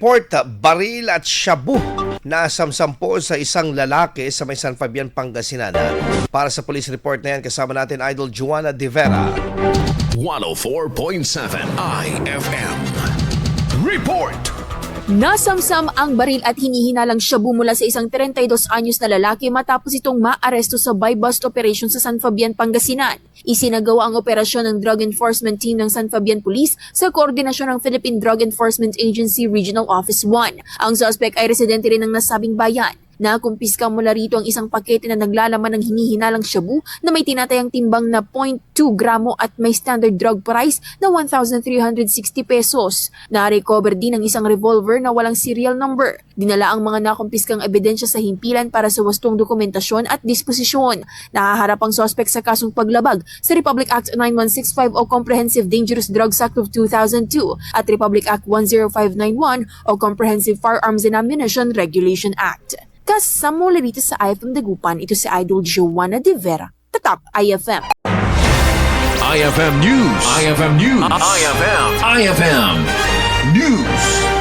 report, Baril at Shabu nasamsam po sa isang lalaki sa may San Fabian, Pangasinan. Para sa police report na yan, kasama natin Idol Juana De Vera. 104.7 IFM Report. Nasamsam ang baril at hinihinalang shabu mula sa isang 32 anyos na lalaki matapos itong maaresto sa buy-bust operation sa San Fabian, Pangasinan. Isinagawa ang operasyon ng Drug Enforcement Team ng San Fabian Police sa koordinasyon ng Philippine Drug Enforcement Agency Regional Office 1. Ang suspect ay residente rin ng nasabing bayan. Nakumpiska mula rito ang isang pakete na naglalaman ng hinihinalang shabu na may tinatayang timbang na 0.2 gramo at may standard drug price na 1,360 pesos. Na-recover din ang isang revolver na walang serial number. Dinala ang mga nakumpiskang ebidensya sa himpilan para sa wastong dokumentasyon at disposisyon. Nahaharap ang suspect sa kasong paglabag sa Republic Act 9165 o Comprehensive Dangerous Drugs Act of 2002 at Republic Act 10591 o Comprehensive Firearms and Ammunition Regulation Act. Kasama mula dito sa IFM Dagupan, ito si Idol Juana De Vera, Tatak IFM. IFM News. IFM News. IFM News.